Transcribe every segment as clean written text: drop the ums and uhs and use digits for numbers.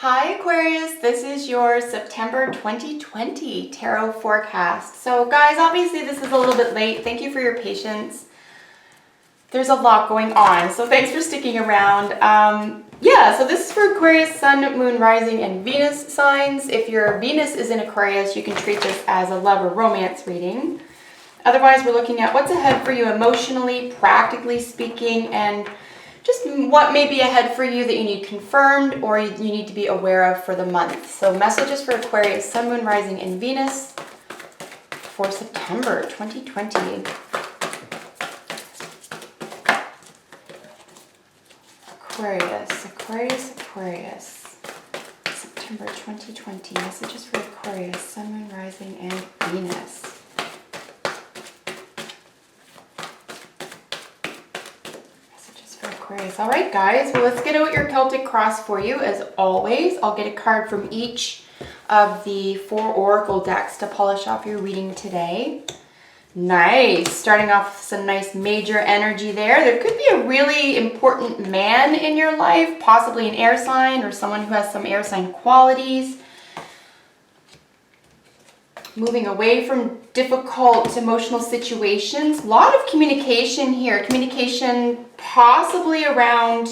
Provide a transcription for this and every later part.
Hi Aquarius, this is your September 2020 tarot forecast. So guys, obviously this is a little bit late. Thank you for your patience. There's a lot going on, so thanks for sticking around. So this is for Aquarius, Sun, Moon, Rising, and Venus signs. If your Venus is in Aquarius, you can treat this as a love or romance reading. Otherwise, we're looking at what's ahead for you emotionally, practically speaking, and just what may be ahead for you that you need confirmed or you need to be aware of for the month. So messages for Aquarius, Sun, Moon, Rising, and Venus for September 2020. Aquarius. September 2020. Messages for Aquarius, Sun, Moon, Rising, and Venus. Aquarius. All right, guys. Well, let's get out your Celtic cross for you. As always, I'll get a card from each of the 4 oracle decks to polish off your reading today. Nice. Starting off with some nice major energy there. There could be a really important man in your life, possibly an air sign or someone who has some air sign qualities. Moving away from difficult emotional situations. A lot of communication here. Communication possibly around,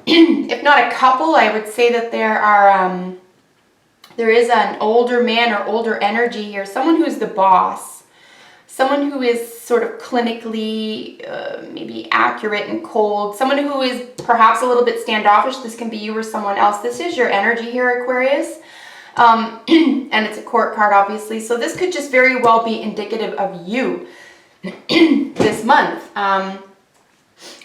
if not a couple, I would say that there is an older man or older energy here. Someone who's the boss. Someone who is sort of clinically maybe accurate and cold. Someone who is perhaps a little bit standoffish. This can be you or someone else. This is your energy here, Aquarius. And it's a court card, obviously. So this could just very well be indicative of you this month.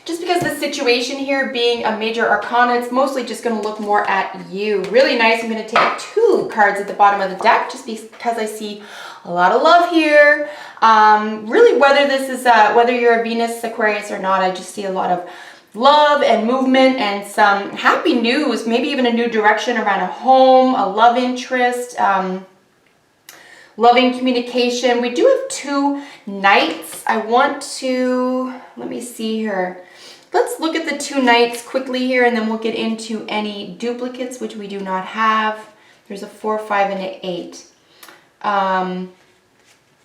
Just because the situation here being a major arcana, it's mostly just going to look more at you. Really nice. I'm going to take 2 cards at the bottom of the deck just because I see a lot of love here. Really, whether this is whether you're a Venus Aquarius or not, I just see a lot of love and movement and some happy news, maybe even a new direction around a home, a love interest, loving communication. We do have 2 knights. I want to, let me see here. Let's look at the 2 knights quickly here and then we'll get into any duplicates, which we do not have. There's a 4, 5, and an 8.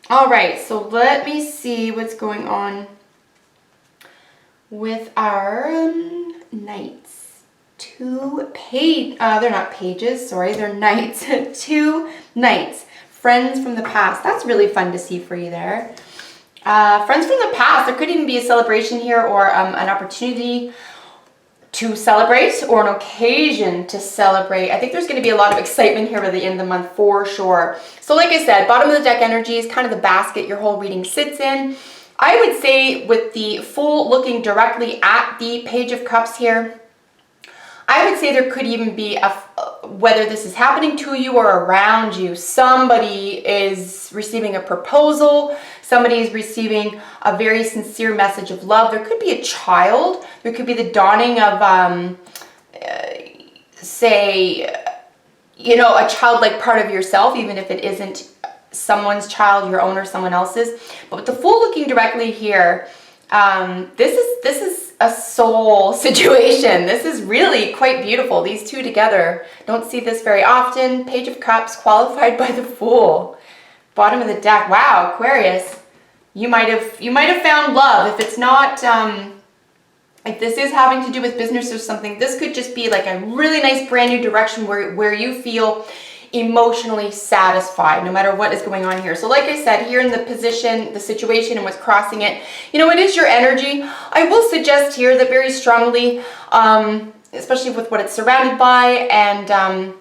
All right, so let me see what's going on with our knights. 2 they're not pages, sorry, they're knights. 2 knights, friends from the past. That's really fun to see for you there. Friends from the past, there could even be a celebration here or an opportunity to celebrate or an occasion to celebrate. I think there's going to be a lot of excitement here by the end of the month for sure. So like I said, bottom of the deck energy is kind of the basket your whole reading sits in. I would say with the full looking directly at the Page of Cups here, I would say there could even be, whether this is happening to you or around you, somebody is receiving a proposal, somebody is receiving a very sincere message of love. There could be a child, there could be the dawning of, say, you know, a childlike part of yourself, even if it isn't someone's child, your own or someone else's. But with the Fool looking directly here, this is a soul situation. This is really quite beautiful. These 2 together, don't see this very often. Page of Cups qualified by the Fool. Bottom of the deck. Wow, Aquarius, you might have found love. If it's not, if this is having to do with business or something, this could just be like a really nice brand new direction where you feel emotionally satisfied no matter what is going on here. So like I said, here in the position, the situation and what's crossing it, you know, it is your energy. I will suggest here that very strongly, especially with what it's surrounded by, and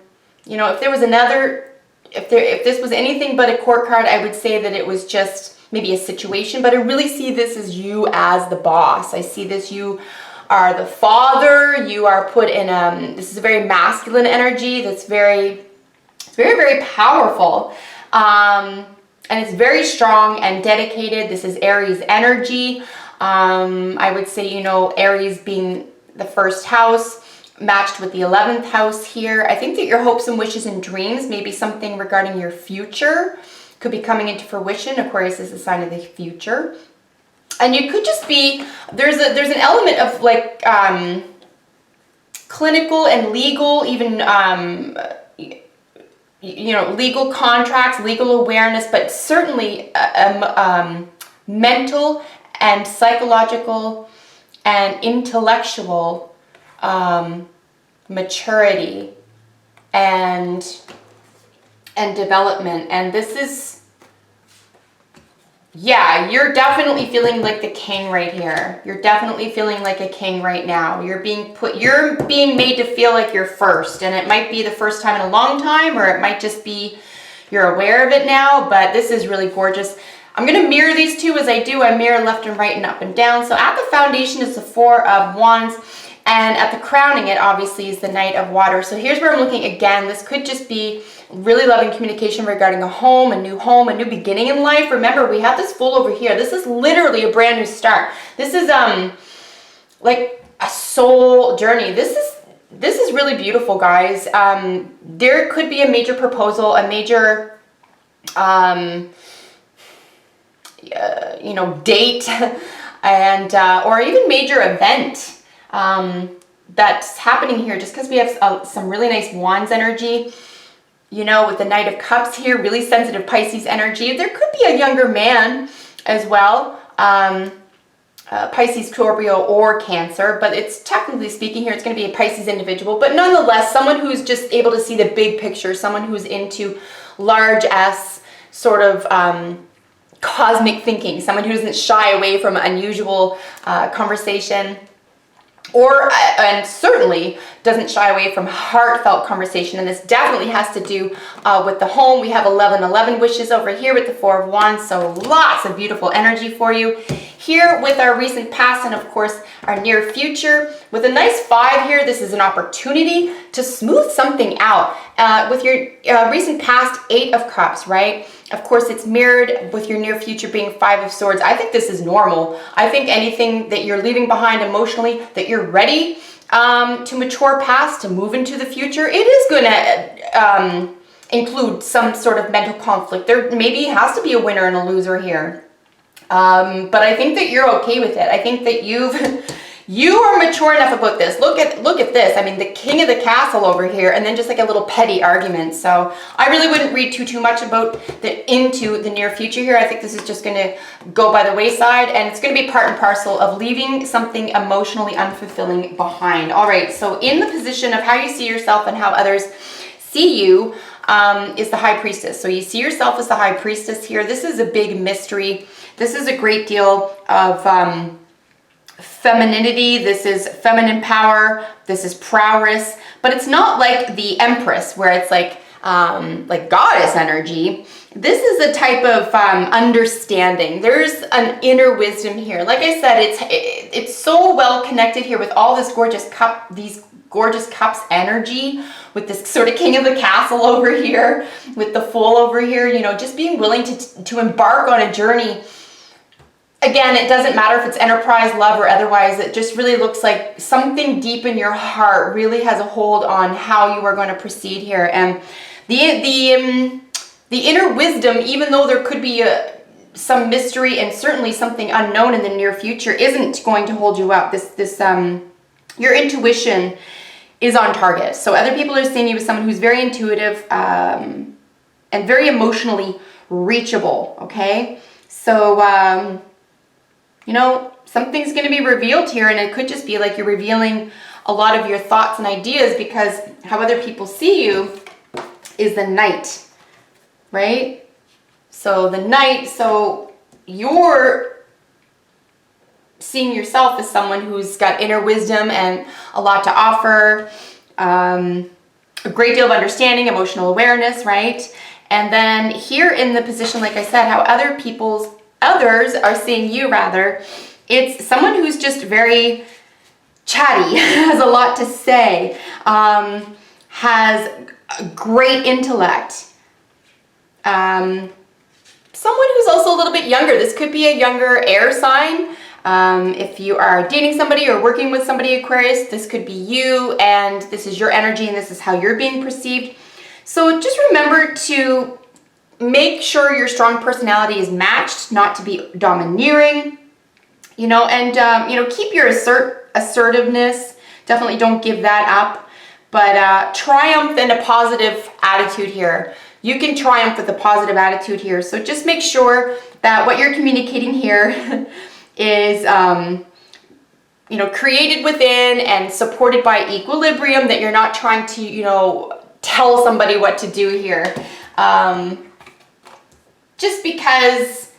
you know, if there was another, if this was anything but a court card, I would say that it was just maybe a situation, but I really see this as you as the boss. I see this, you are the father, you are put in this is a very masculine energy that's very powerful, and it's very strong and dedicated. This is Aries energy. I would say, you know, Aries being the first house matched with the 11th house here. I think that your hopes and wishes and dreams, maybe something regarding your future, could be coming into fruition. Aquarius is a sign of the future. And you could just be, there's an element of like, clinical and legal, even, legal contracts, legal awareness, but certainly mental and psychological and intellectual maturity and development. And this is, yeah, you're definitely feeling like the king right here. You're definitely feeling like a king right now. You're being made to feel like you're first, and it might be the first time in a long time, or it might just be you're aware of it now, but this is really gorgeous. I'm going to mirror these two as I do. I mirror left and right and up and down. So at the foundation is the Four of Wands, and at the crowning it obviously is the Knight of Water. So here's where I'm looking again. This could just be really loving communication regarding a new beginning in life. Remember, we have this Fool over here. This is literally a brand new start. This is like a soul journey. This is really beautiful, guys. There could be a major proposal, a major date, and or even major event that's happening here, just because we have some really nice Wands energy, with the Knight of Cups here, really sensitive Pisces energy. There could be a younger man as well, Pisces, Scorpio, or Cancer, but it's technically speaking here, it's going to be a Pisces individual, but nonetheless, someone who's just able to see the big picture, someone who's into large S sort of cosmic thinking, someone who doesn't shy away from unusual conversation, and certainly doesn't shy away from heartfelt conversation. And this definitely has to do with the home. We have 1111 wishes over here with the Four of Wands, so lots of beautiful energy for you. Here with our recent past and of course our near future. With a nice 5 here, this is an opportunity to smooth something out. With your recent past, 8 of Cups, right? Of course, it's mirrored with your near future being 5 of Swords. I think this is normal. I think anything that you're leaving behind emotionally, that you're ready to mature past, to move into the future, it is going to include some sort of mental conflict. There maybe has to be a winner and a loser here. But I think that you're okay with it. I think that you are mature enough about this. Look at this. I mean, the king of the castle over here, and then just like a little petty argument. So I really wouldn't read too much about into the near future here. I think this is just going to go by the wayside, and it's going to be part and parcel of leaving something emotionally unfulfilling behind. All right. So in the position of how you see yourself and how others see you is the High Priestess. So you see yourself as the High Priestess here. This is a big mystery. This is a great deal of femininity. This is feminine power. This is prowess, but it's not like the Empress where it's like goddess energy. This is a type of understanding. There's an inner wisdom here. Like I said, it's so well connected here with all this these gorgeous cups energy, with this sort of king of the castle over here, with the Fool over here, just being willing to embark on a journey. Again, it doesn't matter if it's enterprise, love, or otherwise. It just really looks like something deep in your heart really has a hold on how you are going to proceed here. And the inner wisdom, even though there could be some mystery and certainly something unknown in the near future, isn't going to hold you up. Your intuition is on target. So other people are seeing you as someone who's very intuitive and very emotionally reachable. Okay, so. Something's going to be revealed here, and it could just be like you're revealing a lot of your thoughts and ideas, because how other people see you is the Knight, right? So the Knight, so you're seeing yourself as someone who's got inner wisdom and a lot to offer, a great deal of understanding, emotional awareness, right? And then here in the position, like I said, how others are seeing you, rather, it's someone who's just very chatty, has a lot to say, has great intellect, someone who's also a little bit younger. This could be a younger air sign. If you are dating somebody or working with somebody, Aquarius, this could be you, and this is your energy, and this is how you're being perceived. So just remember to make sure your strong personality is matched, not to be domineering, and keep your assertiveness Definitely don't give that up. But triumph and a positive attitude here. You can triumph with a positive attitude here. So just make sure that what you're communicating here is, you know, created within and supported by equilibrium, that you're not trying to, you know, tell somebody what to do here. Just because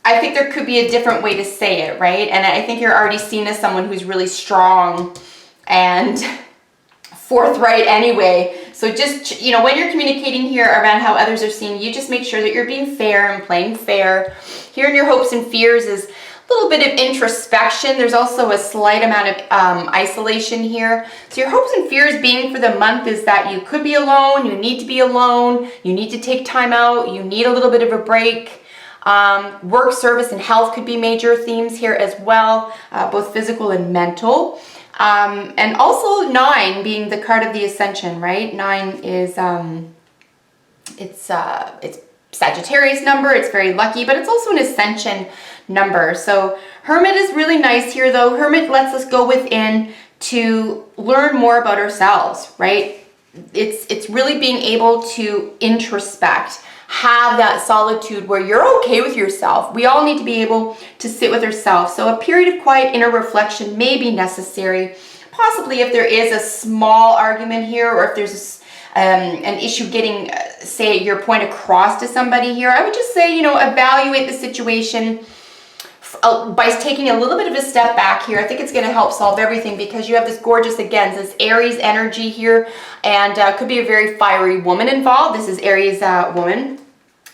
I think there could be a different way to say it, right? And I think you're already seen as someone who's really strong and forthright anyway. So just, you know, when you're communicating here around how others are seeing you, just make sure that you're being fair and playing fair. Here in your hopes and fears is a little bit of introspection. There's also a slight amount of isolation here. So your hopes and fears being for the month is that you could be alone, you need to be alone, you need to take time out, you need a little bit of a break. Work, service, and health could be major themes here as well, both physical and mental. And also 9 being the card of the Ascension, right? 9 is, it's Sagittarius number. It's very lucky, but it's also an Ascension number. So Hermit is really nice here though. Hermit lets us go within to learn more about ourselves, right? It's really being able to introspect, have that solitude where you're okay with yourself. We all need to be able to sit with ourselves. So a period of quiet inner reflection may be necessary. Possibly if there is a small argument here, or if there's an issue getting, say, your point across to somebody here, I would just say, you know, evaluate the situation by taking a little bit of a step back here. I think it's going to help solve everything, because you have this gorgeous, again, this Aries energy here, and could be a very fiery woman involved. This is Aries woman,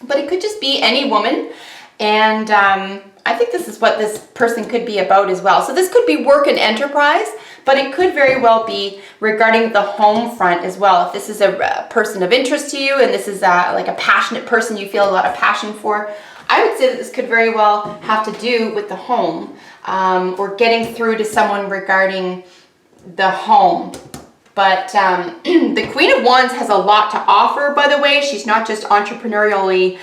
but it could just be any woman. And I think this is what this person could be about as well. So this could be work and enterprise, but it could very well be regarding the home front as well. If this is a person of interest to you, and this is like a passionate person you feel a lot of passion for, I would say that this could very well have to do with the home, or getting through to someone regarding the home. But the Queen of Wands has a lot to offer, by the way. She's not just entrepreneurially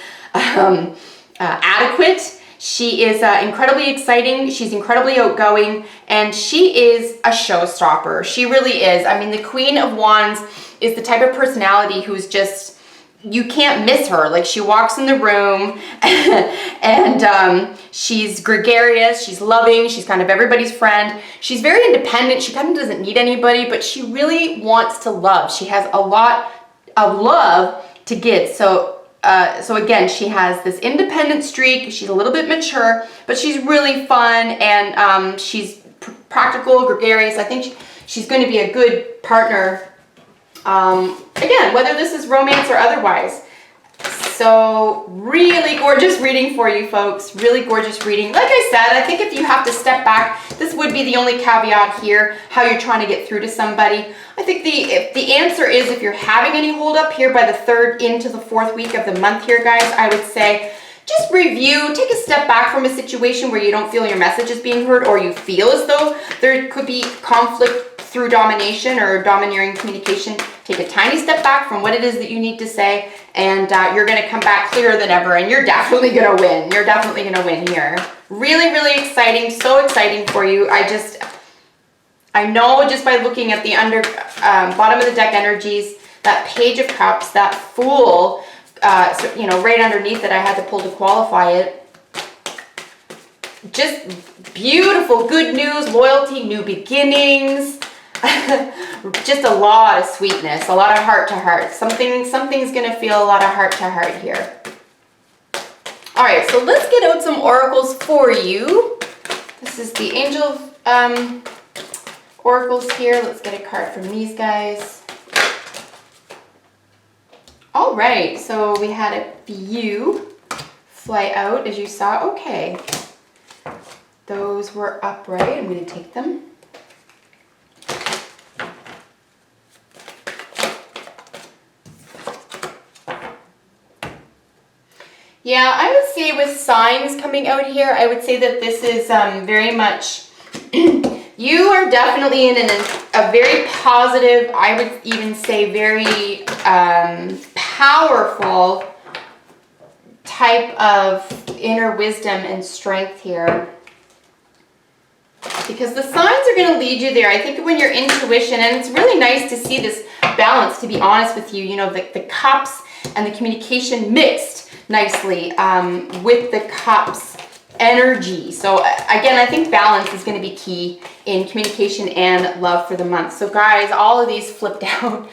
adequate. She is incredibly exciting. She's incredibly outgoing, and she is a showstopper. She really is. I mean, the Queen of Wands is the type of personality who's just, you can't miss her. Like, she walks in the room and she's gregarious, she's loving, she's kind of everybody's friend. She's very independent. She kind of doesn't need anybody, but she really wants to love. She has a lot of love to give. So again, she has this independent streak. She's a little bit mature, but she's really fun, and she's practical, gregarious. I think she's going to be a good partner. Again, whether this is romance or otherwise. So really gorgeous reading for you folks. Really gorgeous reading. Like I said, I think if you have to step back, this would be the only caveat here, how you're trying to get through to somebody. I think the answer is, if you're having any hold up here by the 3rd into the 4th week of the month here, guys, I would say just review, take a step back from a situation where you don't feel your message is being heard, or you feel as though there could be conflict through domination or domineering communication. Take a tiny step back from what it is that you need to say, and you're going to come back clearer than ever, and you're definitely going to win. You're definitely going to win here. Really, really exciting. So exciting for you. I know just by looking at the bottom of the deck energies, that Page of Cups, that Fool, so, you know, right underneath it, I had to pull to qualify it. Just beautiful, good news, loyalty, new beginnings. Just a lot of sweetness, a lot of heart to heart. Something's going to feel a lot of heart to heart here. All right, so let's get out some oracles for you. This is the Angel oracles here. Let's get a card from these guys. All right, so we had a few fly out, as you saw. Okay, those were upright. I'm going to take them. Yeah, I would say with signs coming out here, I would say that this is very much, you are definitely in a very positive, I would even say very powerful type of inner wisdom and strength here. because the signs are going to lead you there. I think when your intuition, and it's really nice to see this balance, to be honest with you, you know, the cups and the communication mixed nicely with the cups energy. So again, I think balance is going to be key in communication and love for the month. So guys, all of these flipped out.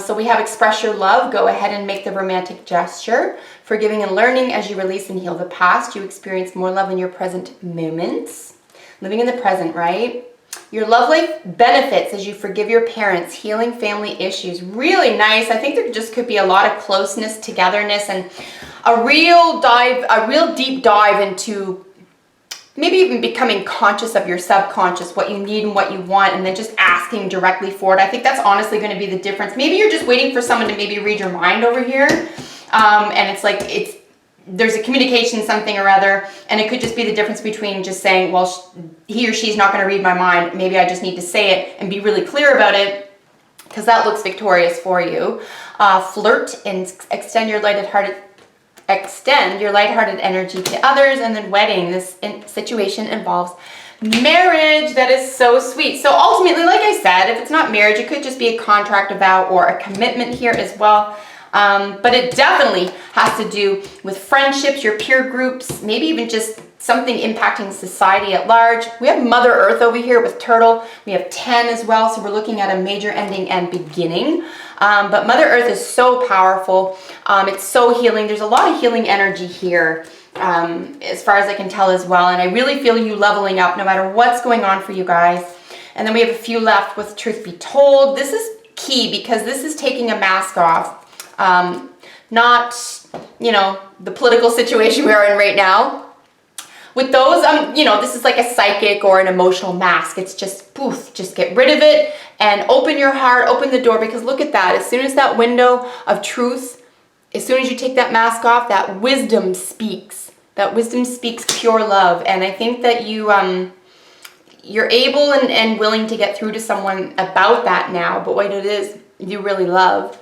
So we have express your love. Go ahead and make the romantic gesture. Forgiving and learning. As you release and heal the past, you experience more love in your present moments. Living in the present, right? Your love life benefits as you forgive your parents. Healing family issues. Really nice. I think there just could be a lot of closeness, togetherness, and a real deep dive into maybe even becoming conscious of your subconscious, what you need and what you want, and then just asking directly for it. I think that's honestly going to be the difference. Maybe you're just waiting for someone to maybe read your mind over here, and it's like there's a communication something or other, and it could just be the difference between just saying, well, he or she's not going to read my mind. Maybe I just need to say it and be really clear about it, because that looks victorious for you. Flirt and extend your lighthearted energy to others. And then wedding. This situation involves marriage. That is so sweet. So ultimately, like I said, if it's not marriage, it could just be a contract, a vow, or a commitment here as well. But it definitely has to do with friendships, your peer groups, maybe even just something impacting society at large. We have Mother Earth over here with Turtle. We have 10 as well, so we're looking at a major ending and beginning. But Mother Earth is so powerful. It's so healing. There's a lot of healing energy here, as far as I can tell as well. And I really feel you leveling up no matter what's going on for you guys. And then we have a few left with Truth Be Told. This is key because this is taking a mask off. Not, you know, the political situation we are in right now. With those, you know, this is like a psychic or an emotional mask. It's just poof, just get rid of it and open your heart, open the door, because look at that. As soon as that window of truth, as soon as you take that mask off, that wisdom speaks. That wisdom speaks pure love. And I think that you're able and willing to get through to someone about that now, but what it is you really love.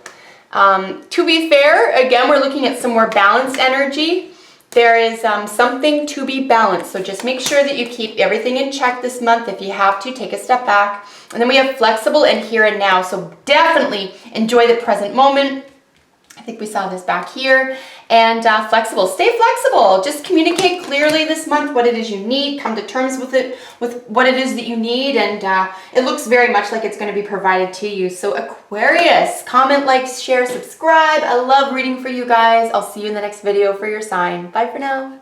To be fair, again, we're looking at some more balanced energy. There is something to be balanced. So just make sure that you keep everything in check this month. If you have to, take a step back. And then we have flexible and here and now. So definitely enjoy the present moment. I think we saw this back here. And flexible. Stay flexible. Just communicate clearly this month what it is you need. Come to terms with it, with what it is that you need. And it looks very much like it's going to be provided to you. So Aquarius, comment, like, share, subscribe. I love reading for you guys. I'll see you in the next video for your sign. Bye for now.